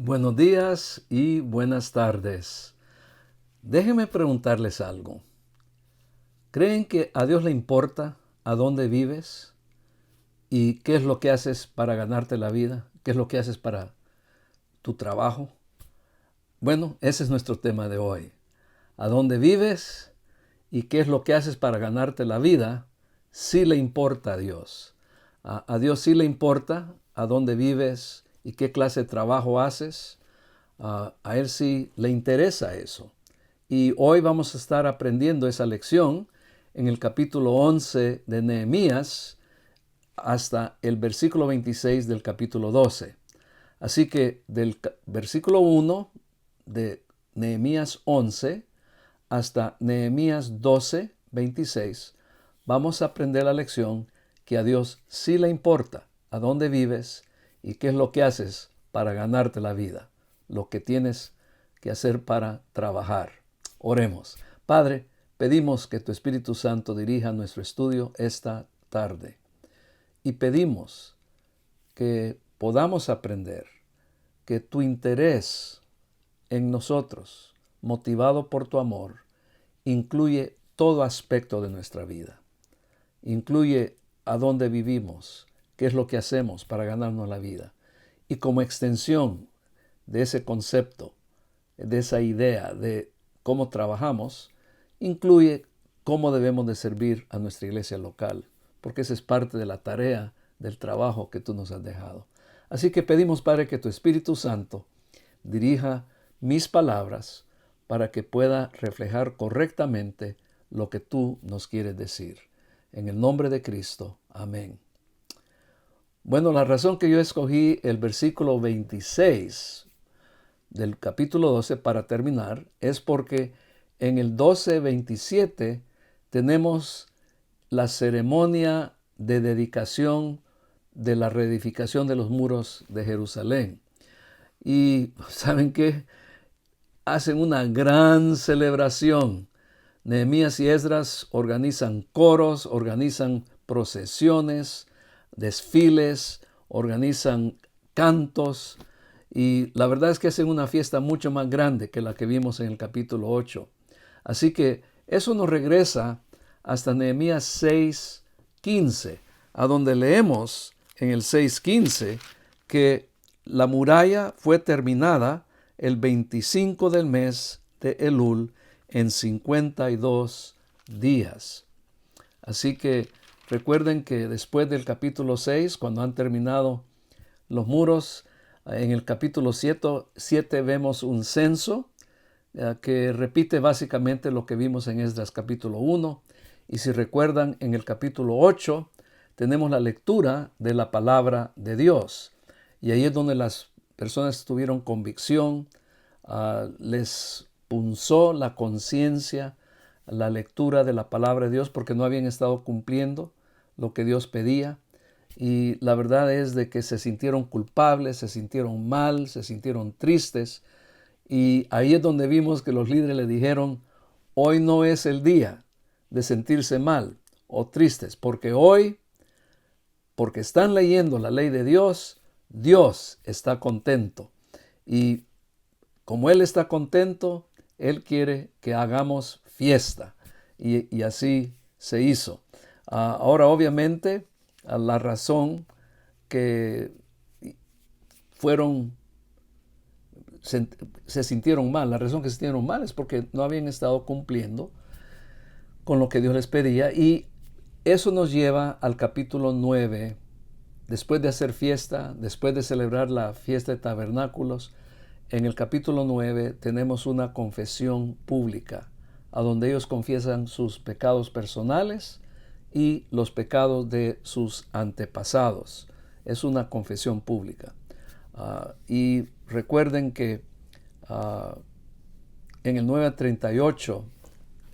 Buenos días y buenas tardes. Déjenme preguntarles algo. ¿Creen que a Dios le importa a dónde vives y qué es lo que haces para ganarte la vida? ¿Qué es lo que haces para tu trabajo? Bueno, ese es nuestro tema de hoy. ¿A dónde vives y qué es lo que haces para ganarte la vida? Sí le importa a Dios. A Dios sí le importa a dónde vives y qué clase de trabajo haces. A Él sí le interesa eso. Y hoy vamos a estar aprendiendo esa lección en el capítulo 11 de Nehemías hasta el versículo 26 del capítulo 12. Así que del versículo 1 de Nehemías 11 hasta Nehemías 12, 26, vamos a aprender la lección que a Dios sí le importa a dónde vives y qué es lo que haces para ganarte la vida, lo que tienes que hacer para trabajar. Oremos. Padre, pedimos que tu Espíritu Santo dirija nuestro estudio esta tarde y pedimos que podamos aprender que tu interés en nosotros, motivado por tu amor, incluye todo aspecto de nuestra vida. Incluye a dónde vivimos, qué es lo que hacemos para ganarnos la vida. Y como extensión de ese concepto, de esa idea de cómo trabajamos, incluye cómo debemos de servir a nuestra iglesia local, porque esa es parte de la tarea del trabajo que tú nos has dejado. Así que pedimos, Padre, que tu Espíritu Santo dirija mis palabras para que pueda reflejar correctamente lo que tú nos quieres decir. En el nombre de Cristo. Amén. Bueno, la razón que yo escogí el versículo 26 del capítulo 12 para terminar es porque en el 12:27 tenemos la ceremonia de dedicación de la reedificación de los muros de Jerusalén. Y ¿saben qué? Hacen una gran celebración. Nehemías y Esdras organizan coros, organizan procesiones, desfiles, organizan cantos y la verdad es que hacen una fiesta mucho más grande que la que vimos en el capítulo 8. Así que eso nos regresa hasta Nehemías 6:15, a donde leemos en el 6:15 que la muralla fue terminada el 25 del mes de Elul en 52 días. Así que recuerden que después del capítulo 6, cuando han terminado los muros, en el capítulo 7 vemos un censo que repite básicamente lo que vimos en Esdras capítulo 1. Y si recuerdan, en el capítulo 8 tenemos la lectura de la palabra de Dios. Y ahí es donde las personas tuvieron convicción, les punzó la conciencia la lectura de la palabra de Dios porque no habían estado cumpliendo lo que Dios pedía. Y la verdad es de que se sintieron culpables, se sintieron mal, se sintieron tristes. Y ahí es donde vimos que los líderes le dijeron, hoy no es el día de sentirse mal o tristes, porque hoy, porque están leyendo la ley de Dios, Dios está contento. Y como Él está contento, Él quiere que hagamos fiesta. Y así se hizo. Ahora, obviamente, la razón que se sintieron mal, la razón que se sintieron mal es porque no habían estado cumpliendo con lo que Dios les pedía. Y eso nos lleva al capítulo 9. Después de hacer fiesta, después de celebrar la fiesta de tabernáculos, en el capítulo 9 tenemos una confesión pública, a donde ellos confiesan sus pecados personales y los pecados de sus antepasados. Es una confesión pública. Y recuerden que en el 9:38,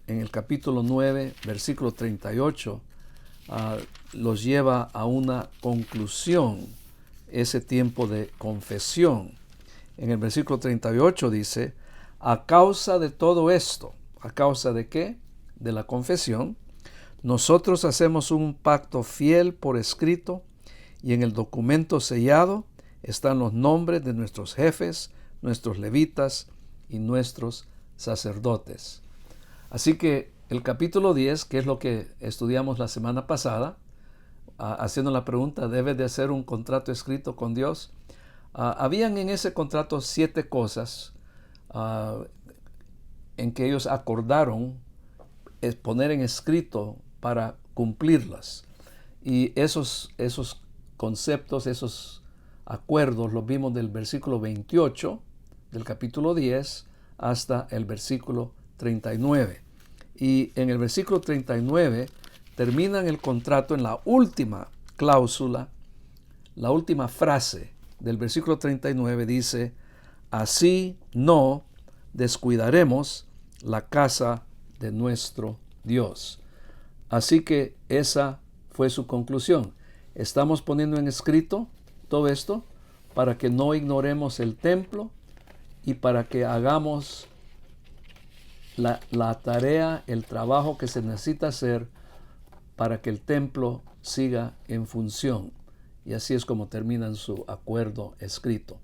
en el capítulo 9, versículo 38, los lleva a una conclusión ese tiempo de confesión. En el versículo 38 dice, a causa de todo esto, ¿a causa de qué? De la confesión, nosotros hacemos un pacto fiel por escrito y en el documento sellado están los nombres de nuestros jefes, nuestros levitas y nuestros sacerdotes. Así que el capítulo 10, que es lo que estudiamos la semana pasada, haciendo la pregunta, ¿debe de hacer un contrato escrito con Dios? Habían en ese contrato 7 cosas en que ellos acordaron poner en escrito para cumplirlas. Y esos conceptos, esos acuerdos los vimos del versículo 28 del capítulo 10 hasta el versículo 39. Y en el versículo 39 terminan el contrato en la última cláusula, la última frase del versículo 39 dice, así no descuidaremos la casa de nuestro Dios. Así que esa fue su conclusión. Estamos poniendo en escrito todo esto para que no ignoremos el templo y para que hagamos la tarea, el trabajo que se necesita hacer para que el templo siga en función. Y así es como terminan su acuerdo escrito.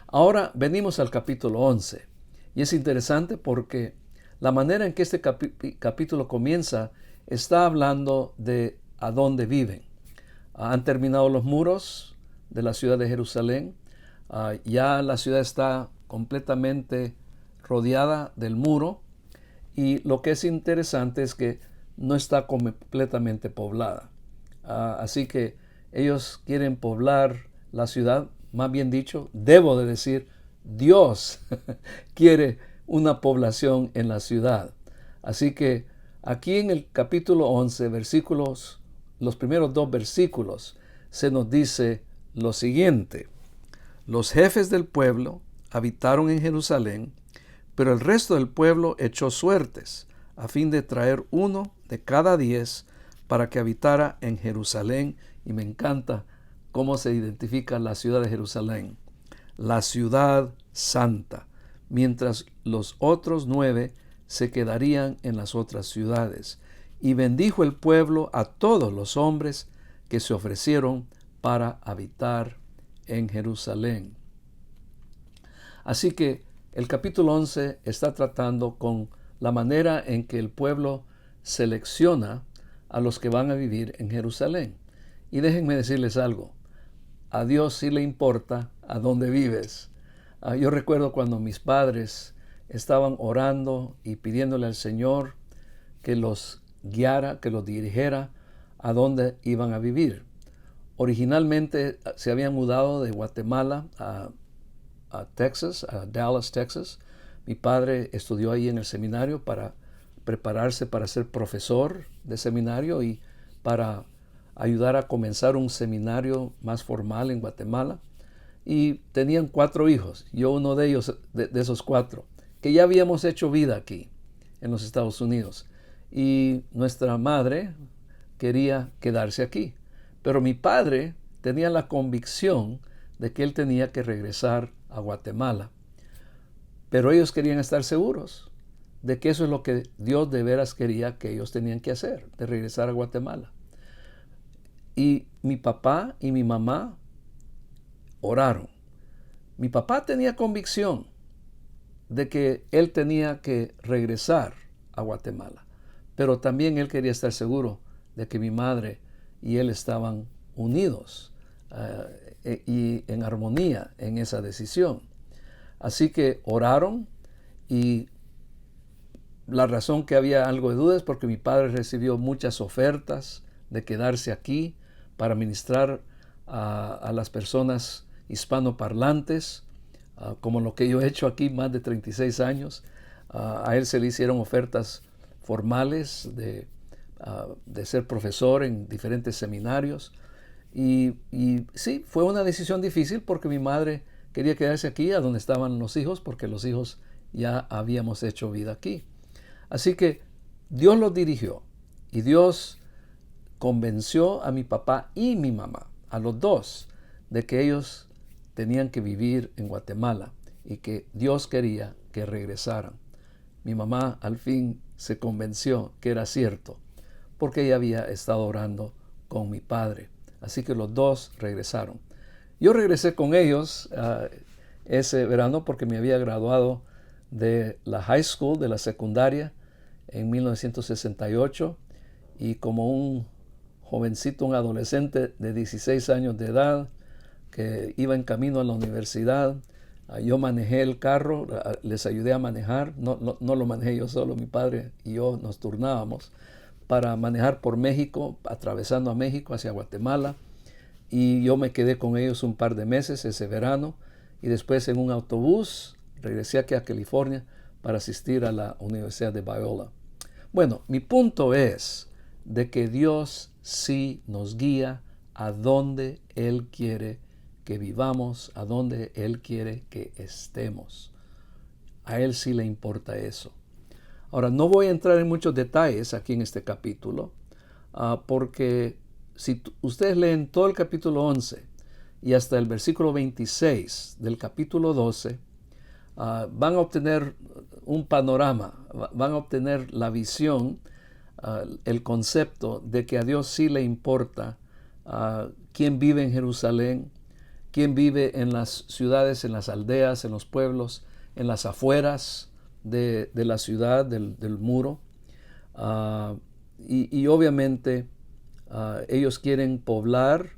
Ahora venimos al capítulo 11. Y es interesante porque la manera en que este capítulo comienza está hablando de a dónde viven. Han terminado los muros de la ciudad de Jerusalén. Ya la ciudad está completamente rodeada del muro. Y lo que es interesante es que no está completamente poblada. Así que ellos quieren poblar la ciudad, más bien dicho, debo de decir, Dios quiere una población en la ciudad. Así que aquí en el capítulo 11, los primeros 2 versículos, se nos dice lo siguiente. Los jefes del pueblo habitaron en Jerusalén, pero el resto del pueblo echó suertes, a fin de traer uno de cada 10 para que habitara en Jerusalén. Y me encanta cómo se identifica la ciudad de Jerusalén, la ciudad santa, mientras los otros 9 se quedarían en las otras ciudades. Y bendijo el pueblo a todos los hombres que se ofrecieron para habitar en Jerusalén. Así que el capítulo 11 está tratando con la manera en que el pueblo selecciona a los que van a vivir en Jerusalén. Y déjenme decirles algo, a Dios sí le importa a dónde vives. Yo recuerdo cuando mis padres estaban orando y pidiéndole al Señor que los guiara, que los dirigiera a dónde iban a vivir. Originalmente se habían mudado de Guatemala a Texas, a Dallas, Texas. Mi padre estudió ahí en el seminario para prepararse para ser profesor de seminario y para ayudar a comenzar un seminario más formal en Guatemala. Y tenían 4 hijos, yo uno de ellos, de esos 4, que ya habíamos hecho vida aquí en los Estados Unidos. Y nuestra madre quería quedarse aquí. Pero mi padre tenía la convicción de que él tenía que regresar a Guatemala. Pero ellos querían estar seguros de que eso es lo que Dios de veras quería que ellos tenían que hacer, de regresar a Guatemala. Y mi papá y mi mamá oraron. Mi papá tenía convicción de que él tenía que regresar a Guatemala, pero también él quería estar seguro de que mi madre y él estaban unidos y en armonía en esa decisión. Así que oraron, y la razón que había algo de duda es porque mi padre recibió muchas ofertas de quedarse aquí para ministrar a las personas hispanoparlantes, como lo que yo he hecho aquí más de 36 años. A él se le hicieron ofertas formales de ser profesor en diferentes seminarios. Y sí, fue una decisión difícil porque mi madre quería quedarse aquí, a donde estaban los hijos, porque los hijos ya habíamos hecho vida aquí. Así que Dios los dirigió y Dios convenció a mi papá y mi mamá, a los dos, de que ellos tenían que vivir en Guatemala y que Dios quería que regresaran. Mi mamá al fin se convenció que era cierto, porque ella había estado orando con mi padre. Así que los dos regresaron. Yo regresé con ellos ese verano porque me había graduado de la high school, de la secundaria, en 1968, y como un jovencito, un adolescente de 16 años de edad que iba en camino a la universidad, yo manejé el carro, les ayudé a manejar, no lo manejé yo solo, mi padre y yo nos turnábamos para manejar por México, atravesando a México hacia Guatemala, y yo me quedé con ellos un par de meses ese verano, y después en un autobús regresé aquí a California para asistir a la Universidad de Biola. Bueno, mi punto es de que Dios sí nos guía a donde Él quiere que vivamos, a donde Él quiere que estemos. A Él sí le importa eso. Ahora, no voy a entrar en muchos detalles aquí en este capítulo, porque si ustedes leen todo el capítulo 11 y hasta el versículo 26 del capítulo 12, van a obtener un panorama, van a obtener la visión, el concepto de que a Dios sí le importa quién vive en Jerusalén, quién vive en las ciudades, en las aldeas, en los pueblos, en las afueras de la ciudad, del muro. Y obviamente ellos quieren poblar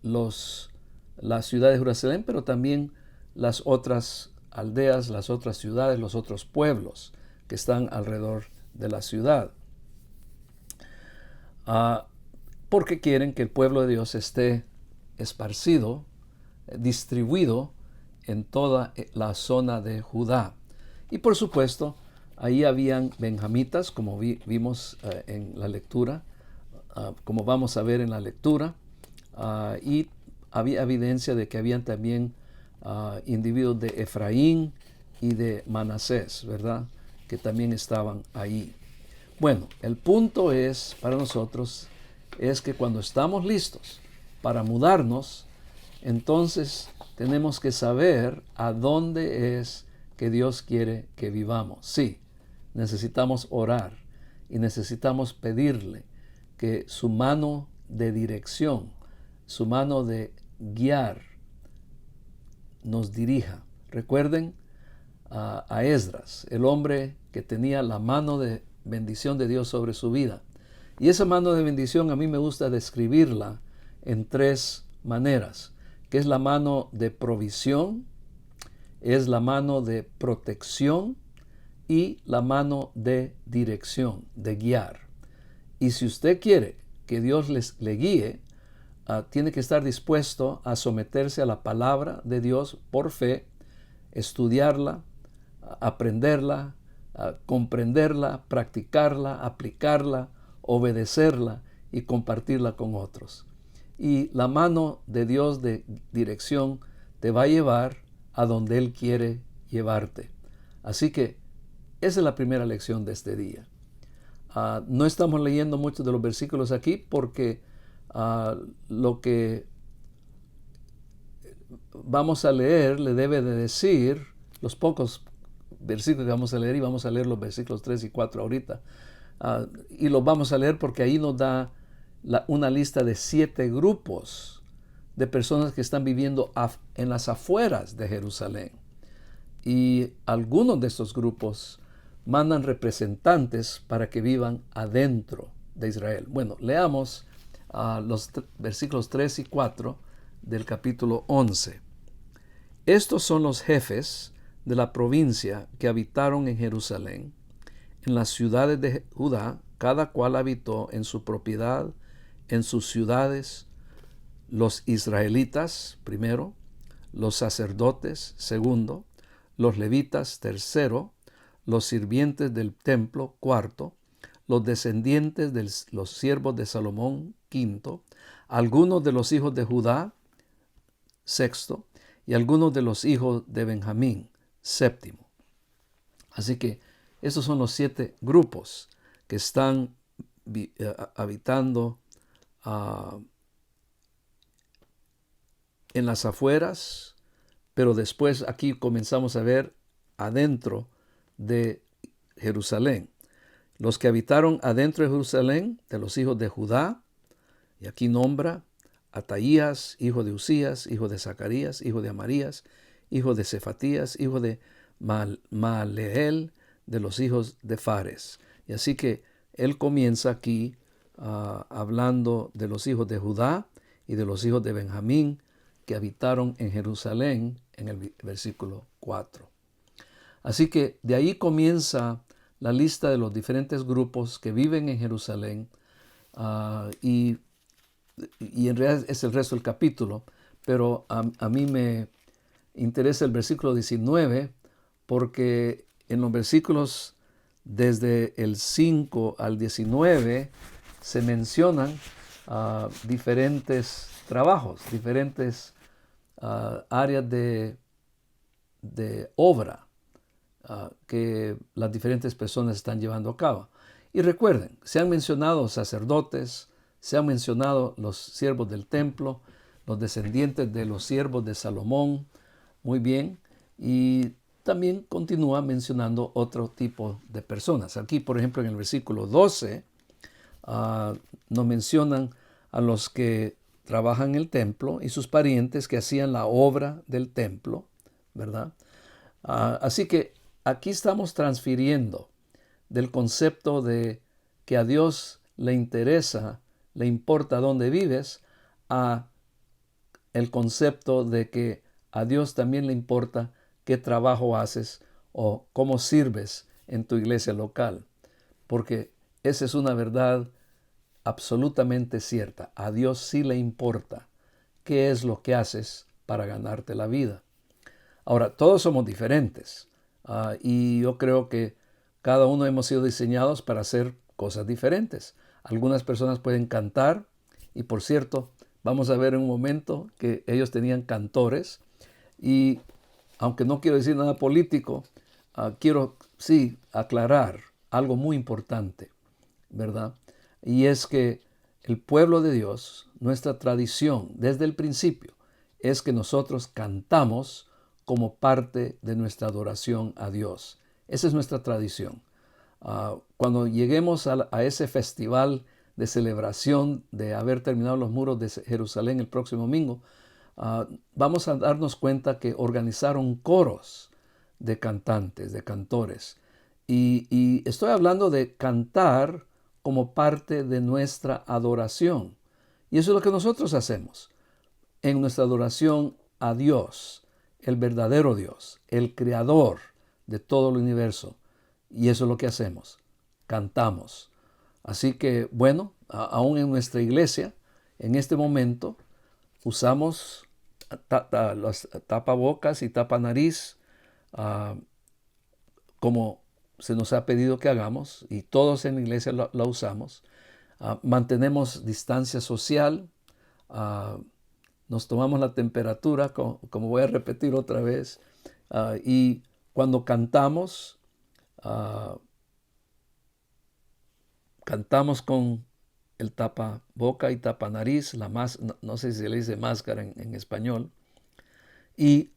la ciudad de Jerusalén, pero también las otras aldeas, las otras ciudades, los otros pueblos que están alrededor de la ciudad. Porque quieren que el pueblo de Dios esté esparcido, distribuido en toda la zona de Judá. Y por supuesto, ahí habían benjamitas, como vimos en la lectura, como vamos a ver en la lectura, y había evidencia de que habían también individuos de Efraín y de Manasés, ¿verdad?, que también estaban ahí. Bueno, el punto es para nosotros es que cuando estamos listos para mudarnos, entonces tenemos que saber a dónde es que Dios quiere que vivamos. Sí, necesitamos orar y necesitamos pedirle que su mano de dirección, su mano de guiar, nos dirija. Recuerden a Esdras, el hombre que tenía la mano de bendición de Dios sobre su vida. Y esa mano de bendición a mí me gusta describirla en tres maneras, que es la mano de provisión, es la mano de protección y la mano de dirección, de guiar. Y si usted quiere que Dios le guíe, tiene que estar dispuesto a someterse a la palabra de Dios por fe, estudiarla, aprenderla, comprenderla, practicarla, aplicarla, obedecerla y compartirla con otros. Y la mano de Dios de dirección te va a llevar a donde Él quiere llevarte. Así que esa es la primera lección de este día. No estamos leyendo muchos de los versículos aquí porque lo que vamos a leer le debe de decir, los pocos versículos que vamos a leer, y vamos a leer los versículos 3 y 4 ahorita, y los vamos a leer porque ahí nos da una lista de 7 grupos de personas que están viviendo en las afueras de Jerusalén. Y algunos de estos grupos mandan representantes para que vivan adentro de Israel. Bueno, leamos los versículos 3 y 4 del capítulo 11. Estos son los jefes de la provincia que habitaron en Jerusalén, en las ciudades de Judá, cada cual habitó en su propiedad, en sus ciudades, los israelitas, primero, los sacerdotes, segundo, los levitas, tercero, los sirvientes del templo, cuarto, los descendientes de los siervos de Salomón, quinto, algunos de los hijos de Judá, sexto, y algunos de los hijos de Benjamín, séptimo. Así que esos son los 7 grupos que están habitando en las afueras, pero después aquí comenzamos a ver adentro de Jerusalén. Los que habitaron adentro de Jerusalén, de los hijos de Judá, y aquí nombra Ataías, hijo de Usías, hijo de Zacarías, hijo de Amarías, hijo de Cefatías, hijo de Maleel, de los hijos de Fares. Y así que él comienza aquí hablando de los hijos de Judá y de los hijos de Benjamín que habitaron en Jerusalén en el versículo 4. Así que de ahí comienza la lista de los diferentes grupos que viven en Jerusalén y en realidad es el resto del capítulo, pero a mí me interesa el versículo 19 porque en los versículos desde el 5 al 19 se mencionan diferentes trabajos, diferentes áreas de obra que las diferentes personas están llevando a cabo. Y recuerden, se han mencionado sacerdotes, se han mencionado los siervos del templo, los descendientes de los siervos de Salomón, muy bien, y también continúa mencionando otro tipo de personas. Aquí, por ejemplo, en el versículo 12, nos mencionan a los que trabajan en el templo y sus parientes que hacían la obra del templo, ¿verdad? Así que aquí estamos transfiriendo del concepto de que a Dios le interesa, le importa dónde vives, a el concepto de que a Dios también le importa qué trabajo haces o cómo sirves en tu iglesia local. Porque esa es una verdad absolutamente cierta. A Dios sí le importa qué es lo que haces para ganarte la vida. Ahora, todos somos diferentes y yo creo que cada uno hemos sido diseñados para hacer cosas diferentes. Algunas personas pueden cantar y, por cierto, vamos a ver en un momento que ellos tenían cantores y, aunque no quiero decir nada político, quiero sí aclarar algo muy importante, ¿verdad? Y es que el pueblo de Dios, nuestra tradición desde el principio, es que nosotros cantamos como parte de nuestra adoración a Dios. Esa es nuestra tradición. Cuando lleguemos a ese festival de celebración de haber terminado los muros de Jerusalén el próximo domingo, vamos a darnos cuenta que organizaron coros de cantantes, de cantores. Y estoy hablando de cantar como parte de nuestra adoración. Y eso es lo que nosotros hacemos en nuestra adoración a Dios, el verdadero Dios, el creador de todo el universo. Y eso es lo que hacemos, cantamos. Así que, bueno, aún en nuestra iglesia, en este momento, usamos los tapabocas y tapanariz como se nos ha pedido que hagamos, y todos en la iglesia la usamos. Mantenemos distancia social, nos tomamos la temperatura, como voy a repetir otra vez, y cuando cantamos, cantamos con el tapaboca y tapanariz, no sé si se le dice máscara en español, y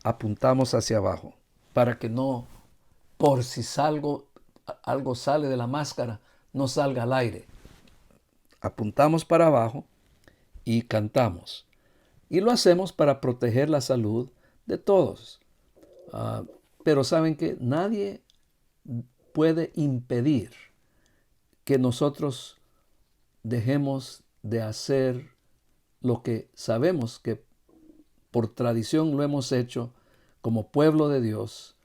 apuntamos hacia abajo para que no, por si algo sale de la máscara, no salga al aire. Apuntamos para abajo y cantamos. Y lo hacemos para proteger la salud de todos. Pero saben que nadie puede impedir que nosotros dejemos de hacer lo que sabemos que por tradición lo hemos hecho como pueblo de Dios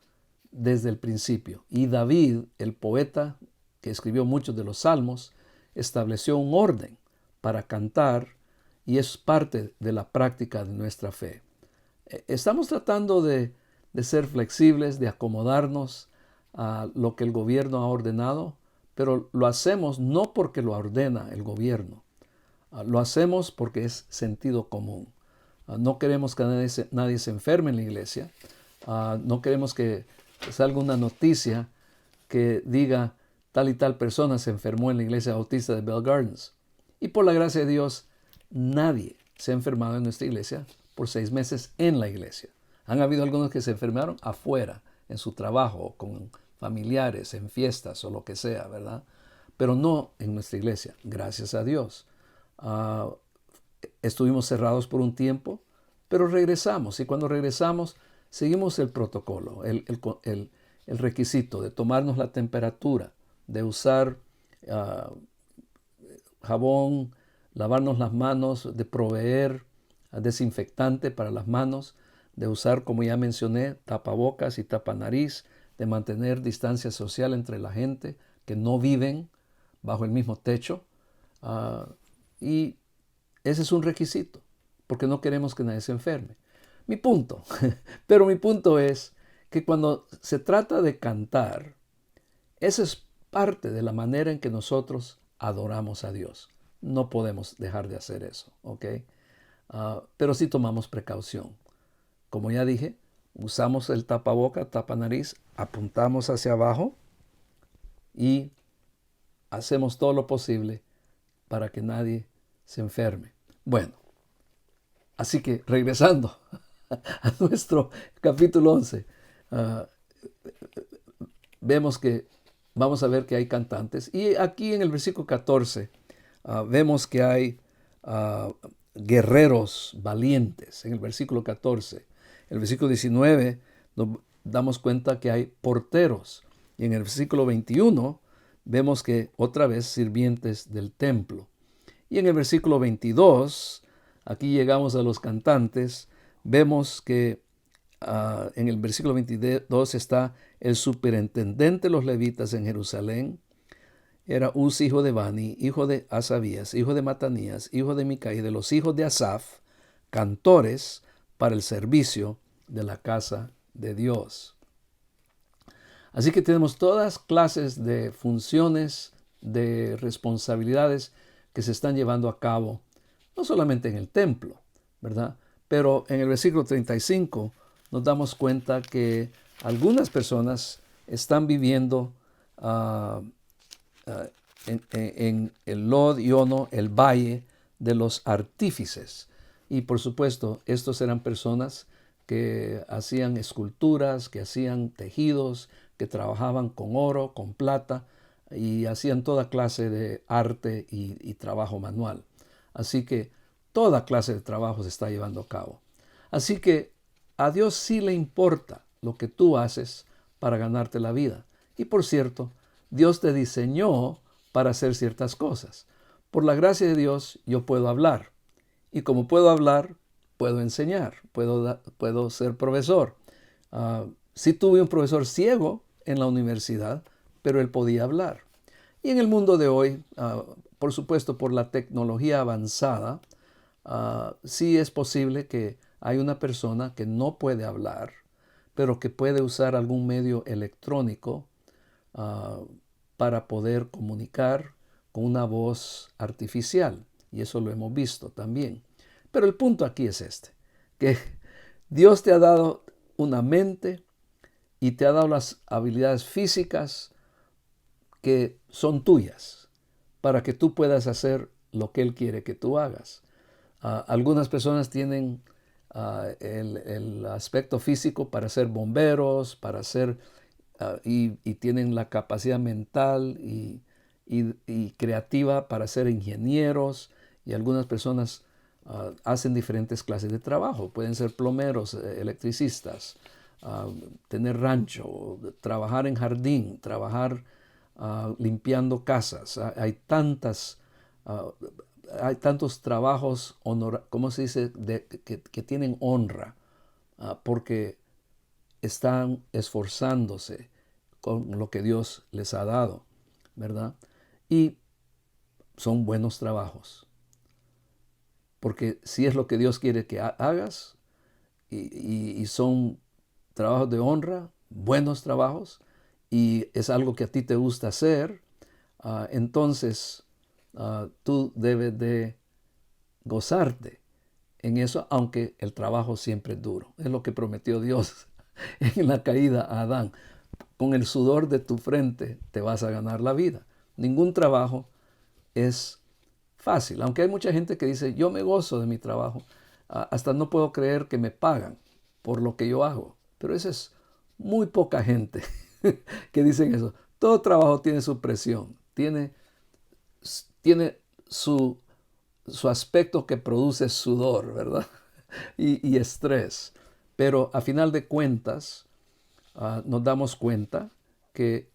desde el principio. Y David, el poeta que escribió muchos de los salmos, estableció un orden para cantar y es parte de la práctica de nuestra fe. Estamos tratando de ser flexibles, de acomodarnos a lo que el gobierno ha ordenado, pero lo hacemos no porque lo ordena el gobierno, lo hacemos porque es sentido común. No queremos que nadie se enferme en la iglesia, no queremos que salga una noticia que diga tal y tal persona se enfermó en la iglesia bautista de Bell Gardens. Y por la gracia de Dios, nadie se ha enfermado en nuestra iglesia por 6 meses en la iglesia. Han habido algunos que se enfermaron afuera, en su trabajo, con familiares, en fiestas o lo que sea, ¿verdad? Pero no en nuestra iglesia, gracias a Dios. Estuvimos cerrados por un tiempo, pero regresamos. Y cuando regresamos, seguimos el protocolo, el requisito de tomarnos la temperatura, de usar jabón, lavarnos las manos, de proveer desinfectante para las manos, de usar, como ya mencioné, tapabocas y tapanariz, de mantener distancia social entre la gente que no viven bajo el mismo techo. Y ese es un requisito, porque no queremos que nadie se enferme. Mi punto, pero mi punto es que cuando se trata de cantar, esa es parte de la manera en que nosotros adoramos a Dios. No podemos dejar de hacer eso, ¿ok? Pero sí tomamos precaución. Como ya dije, usamos el tapaboca, tapanariz, apuntamos hacia abajo y hacemos todo lo posible para que nadie se enferme. Bueno, así que regresando a nuestro capítulo 11, vemos que vamos a ver que hay cantantes. Y aquí en el versículo 14 vemos que hay guerreros valientes. En el versículo 14. En el versículo 19 nos damos cuenta que hay porteros. Y en el versículo 21 vemos que otra vez sirvientes del templo. Y en el versículo 22, aquí llegamos a los cantantes, vemos que en el versículo 22 está el superintendente de los levitas en Jerusalén. Era Uzi, hijo de Bani, hijo de Asabías, hijo de Matanías, hijo de Micaí, de los hijos de Asaf, cantores para el servicio de la casa de Dios. Así que tenemos todas clases de funciones, de responsabilidades que se están llevando a cabo, no solamente en el templo, ¿verdad? Pero en el versículo 35 nos damos cuenta que algunas personas están viviendo en el Lod y Ono, el valle de los artífices. Y por supuesto, estos eran personas que hacían esculturas, que hacían tejidos, que trabajaban con oro, con plata, y hacían toda clase de arte y trabajo manual. Así que toda clase de trabajo se está llevando a cabo. Así que a Dios sí le importa lo que tú haces para ganarte la vida. Y por cierto, Dios te diseñó para hacer ciertas cosas. Por la gracia de Dios yo puedo hablar. Y como puedo hablar, puedo enseñar, puedo ser profesor. Sí tuve un profesor ciego en la universidad, pero él podía hablar. Y en el mundo de hoy, por supuesto, por la tecnología avanzada, sí es posible que hay una persona que no puede hablar, pero que puede usar algún medio electrónico para poder comunicar con una voz artificial. Y eso lo hemos visto también. Pero el punto aquí es este, que Dios te ha dado una mente y te ha dado las habilidades físicas que son tuyas para que tú puedas hacer lo que Él quiere que tú hagas. Algunas personas tienen el aspecto físico para ser bomberos, para ser, y tienen la capacidad mental y creativa para ser ingenieros, y algunas personas hacen diferentes clases de trabajo. Pueden ser plomeros, electricistas, tener rancho, trabajar en jardín, trabajar limpiando casas. Hay tantos trabajos, ¿cómo se dice?, que tienen honra, porque están esforzándose con lo que Dios les ha dado, ¿verdad? Y son buenos trabajos, porque si es lo que Dios quiere que hagas, y son trabajos de honra, buenos trabajos, y es algo que a ti te gusta hacer, entonces tú debes de gozarte en eso, aunque el trabajo siempre es duro. Es lo que prometió Dios en la caída a Adán. Con el sudor de tu frente te vas a ganar la vida. Ningún trabajo es fácil, aunque hay mucha gente que dice, yo me gozo de mi trabajo, hasta no puedo creer que me pagan por lo que yo hago. Pero esa es muy poca gente que dicen eso. Todo trabajo tiene su presión, tiene su aspecto que produce sudor, ¿verdad? Y estrés. Pero a final de cuentas, nos damos cuenta que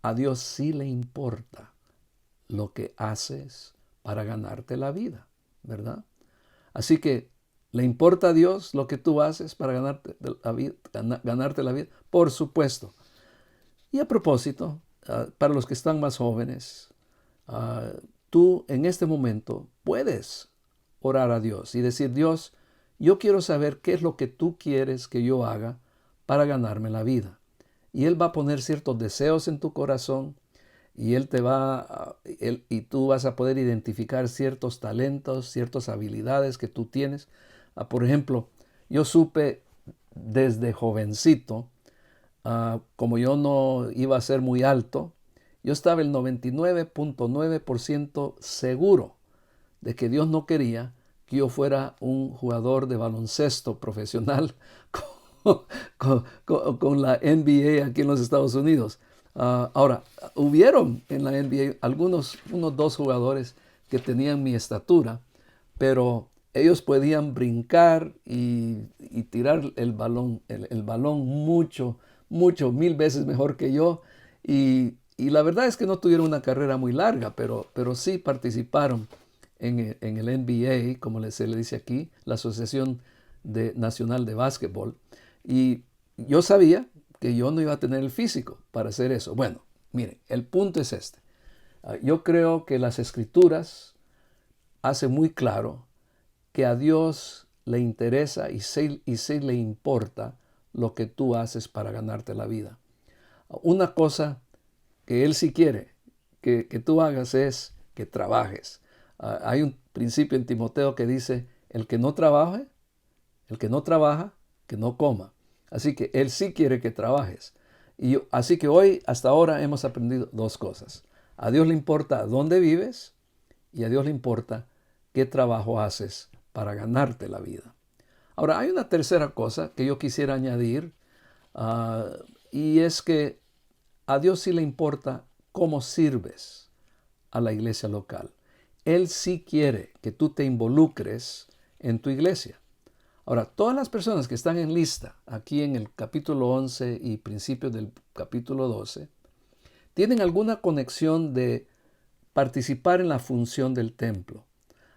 a Dios sí le importa lo que haces para ganarte la vida, ¿verdad? Así que, ¿le importa a Dios lo que tú haces para ganarte la vida? Por supuesto. Y a propósito, para los que están más jóvenes, tú en este momento puedes orar a Dios y decir, Dios, yo quiero saber qué es lo que tú quieres que yo haga para ganarme la vida. Y Él va a poner ciertos deseos en tu corazón y y tú vas a poder identificar ciertos talentos, ciertas habilidades que tú tienes. Por ejemplo, yo supe desde jovencito, como yo no iba a ser muy alto, yo estaba el 99.9% seguro de que Dios no quería que yo fuera un jugador de baloncesto profesional con la NBA aquí en los Estados Unidos. Ahora, hubieron en la NBA unos dos jugadores que tenían mi estatura, pero ellos podían brincar y tirar el balón mucho, 1000 veces mejor que yo. Y la verdad es que no tuvieron una carrera muy larga, pero sí participaron en el NBA, como se le dice aquí, la Asociación Nacional de Básquetbol. Y yo sabía que yo no iba a tener el físico para hacer eso. Bueno, miren, el punto es este. Yo creo que las Escrituras hacen muy claro que a Dios le interesa y sí le importa lo que tú haces para ganarte la vida. Una cosa que Él sí quiere que tú hagas es que trabajes. Hay un principio en Timoteo que dice, el que no trabaja, que no coma. Así que Él sí quiere que trabajes. Así que hoy, hasta ahora, hemos aprendido dos cosas. A Dios le importa dónde vives y a Dios le importa qué trabajo haces para ganarte la vida. Ahora, hay una tercera cosa que yo quisiera añadir, y es que a Dios sí le importa cómo sirves a la iglesia local. Él sí quiere que tú te involucres en tu iglesia. Ahora, todas las personas que están en lista, aquí en el capítulo 11 y principios del capítulo 12, tienen alguna conexión de participar en la función del templo.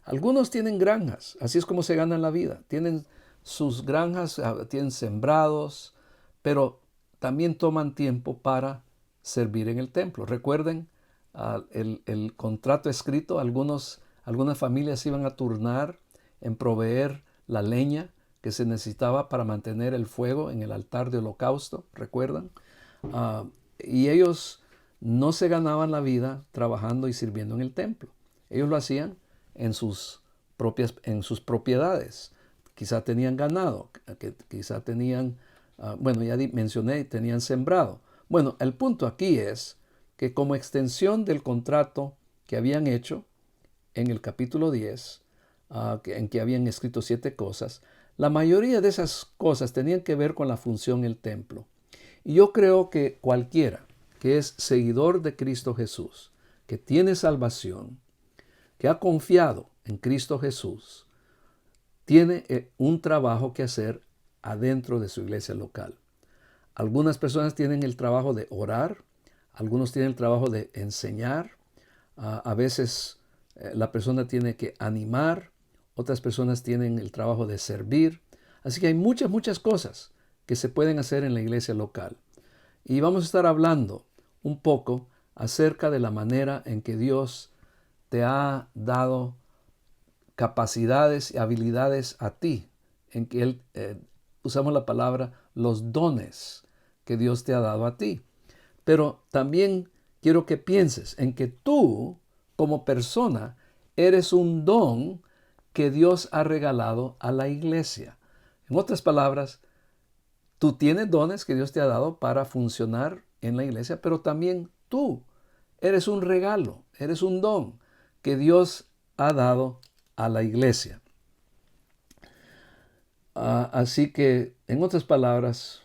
Algunos tienen granjas, así es como se ganan la vida. Tienen sus granjas, tienen sembrados, pero también toman tiempo para servir en el templo. Recuerden el contrato escrito, algunas familias iban a turnar en proveer la leña que se necesitaba para mantener el fuego en el altar de holocausto, ¿recuerdan? Y ellos no se ganaban la vida trabajando y sirviendo en el templo. Ellos lo hacían en sus propiedades. Quizá tenían ganado, quizá tenían, bueno, ya mencioné, tenían sembrado. Bueno, el punto aquí es que como extensión del contrato que habían hecho en el capítulo 10, en que habían escrito 7 cosas, la mayoría de esas cosas tenían que ver con la función del templo. Y yo creo que cualquiera que es seguidor de Cristo Jesús, que tiene salvación, que ha confiado en Cristo Jesús, tiene un trabajo que hacer adentro de su iglesia local. Algunas personas tienen el trabajo de orar, algunos tienen el trabajo de enseñar, a veces la persona tiene que animar, otras personas tienen el trabajo de servir. Así que hay muchas cosas que se pueden hacer en la iglesia local. Y vamos a estar hablando un poco acerca de la manera en que Dios te ha dado capacidades y habilidades a ti, en que Él, usamos la palabra, los dones que Dios te ha dado a ti. Pero también quiero que pienses en que tú, como persona, eres un don que Dios ha regalado a la iglesia. En otras palabras, tú tienes dones que Dios te ha dado para funcionar en la iglesia, pero también tú eres un regalo, eres un don que Dios ha dado a la iglesia. Así que, en otras palabras,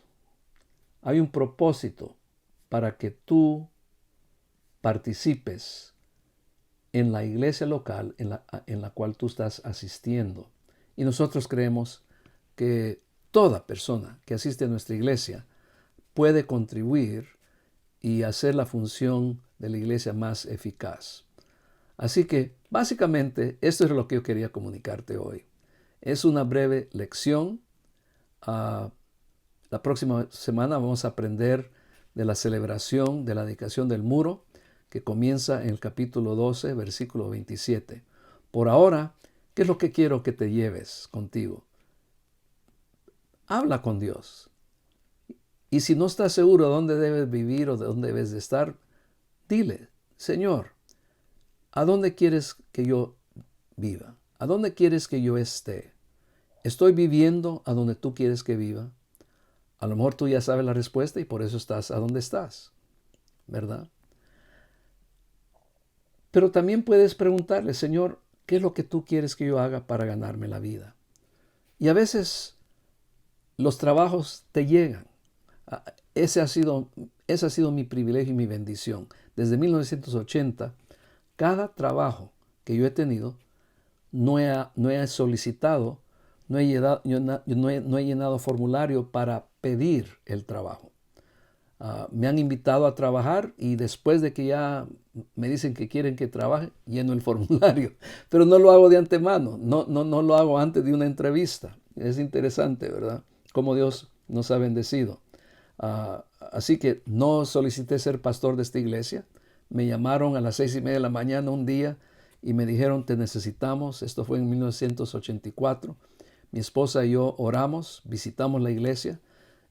hay un propósito para que tú participes en la iglesia local en la cual tú estás asistiendo. Y nosotros creemos que toda persona que asiste a nuestra iglesia puede contribuir y hacer la función de la iglesia más eficaz. Así que, básicamente, esto es lo que yo quería comunicarte hoy. Es una breve lección. La próxima semana vamos a aprender de la celebración de la dedicación del muro, que comienza en el capítulo 12, versículo 27. Por ahora, ¿qué es lo que quiero que te lleves contigo? Habla con Dios. Y si no estás seguro de dónde debes vivir o de dónde debes de estar, dile, Señor, ¿a dónde quieres que yo viva? ¿A dónde quieres que yo esté? ¿Estoy viviendo a donde tú quieres que viva? A lo mejor tú ya sabes la respuesta y por eso estás a donde estás, ¿verdad? Pero también puedes preguntarle, Señor, ¿qué es lo que tú quieres que yo haga para ganarme la vida? Y a veces los trabajos te llegan. Ese ha sido mi privilegio y mi bendición. Desde 1980, cada trabajo que yo he tenido, no he solicitado, no he llenado formulario para pedir el trabajo. Me han invitado a trabajar y después de que ya me dicen que quieren que trabaje, lleno el formulario. Pero no lo hago de antemano, no lo hago antes de una entrevista. Es interesante, ¿verdad? Cómo Dios nos ha bendecido. Así que no solicité ser pastor de esta iglesia. Me llamaron a las 6:30 de la mañana un día y me dijeron, te necesitamos. Esto fue en 1984. Mi esposa y yo oramos, visitamos la iglesia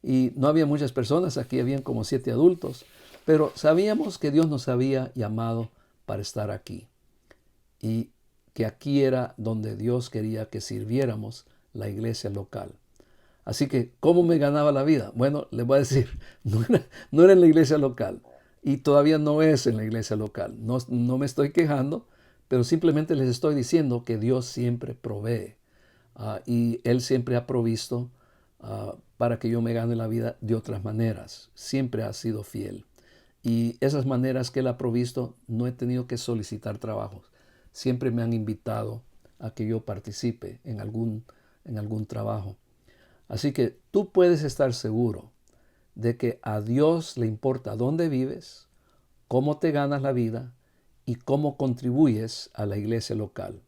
y no había muchas personas, aquí habían como 7 adultos, pero sabíamos que Dios nos había llamado para estar aquí y que aquí era donde Dios quería que sirviéramos la iglesia local. Así que, ¿cómo me ganaba la vida? Bueno, les voy a decir, no era en la iglesia local y todavía no es en la iglesia local. No me estoy quejando, pero simplemente les estoy diciendo que Dios siempre provee y Él siempre ha provisto para que yo me gane la vida de otras maneras. Siempre ha sido fiel. Y esas maneras que Él ha provisto, no he tenido que solicitar trabajos. Siempre me han invitado a que yo participe en algún trabajo. Así que tú puedes estar seguro de que a Dios le importa dónde vives, cómo te ganas la vida y cómo contribuyes a la iglesia local.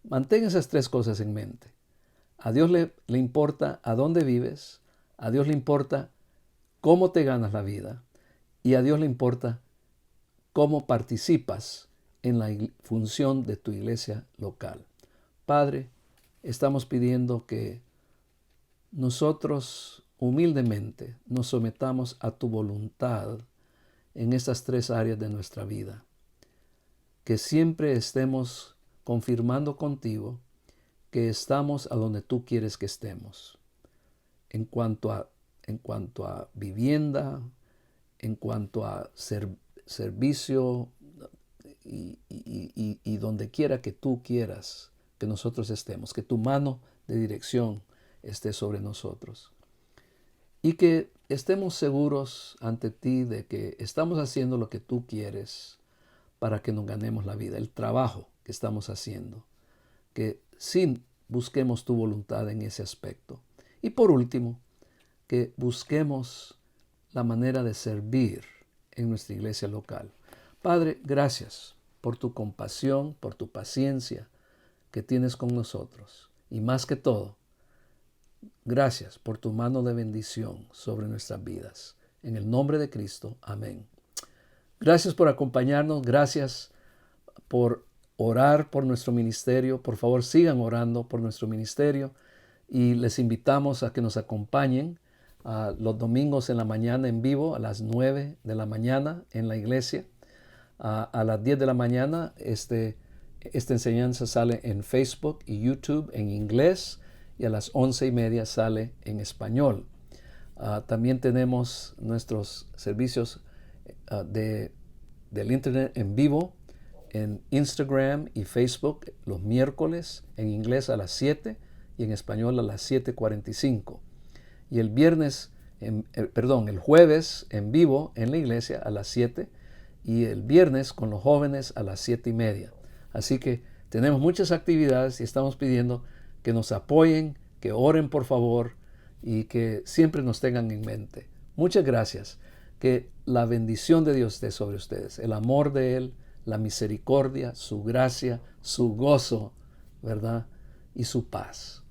Mantén esas tres cosas en mente. A Dios le importa a dónde vives, a Dios le importa cómo te ganas la vida y a Dios le importa cómo participas en la función de tu iglesia local. Padre, estamos pidiendo que nosotros humildemente nos sometamos a tu voluntad en estas tres áreas de nuestra vida. Que siempre estemos confirmando contigo que estamos a donde tú quieres que estemos. En cuanto a vivienda, en cuanto a servicio y donde quiera que tú quieras que nosotros estemos, que tu mano de dirección esté sobre nosotros. Y que estemos seguros ante ti de que estamos haciendo lo que tú quieres para que nos ganemos la vida, el trabajo que estamos haciendo. Que sí busquemos tu voluntad en ese aspecto. Y por último, que busquemos la manera de servir en nuestra iglesia local. Padre, gracias por tu compasión, por tu paciencia que tienes con nosotros. Y más que todo, gracias por tu mano de bendición sobre nuestras vidas. En el nombre de Cristo, amén. Gracias por acompañarnos, gracias por orar por nuestro ministerio. Por favor, sigan orando por nuestro ministerio y les invitamos a que nos acompañen los domingos en la mañana en vivo a las 9 de la mañana en la iglesia. A las 10 de la mañana esta enseñanza sale en Facebook y YouTube en inglés y a las 11:30 sale en español. También tenemos nuestros servicios del internet en vivo en Instagram y Facebook los miércoles en inglés a las 7 y en español a las 7:45. Y el jueves en vivo en la iglesia a las 7 y el viernes con los jóvenes a las 7:30. Así que tenemos muchas actividades y estamos pidiendo que nos apoyen, que oren por favor y que siempre nos tengan en mente. Muchas gracias. Que la bendición de Dios esté sobre ustedes, el amor de Él, la misericordia, su gracia, su gozo, ¿verdad? Y su paz.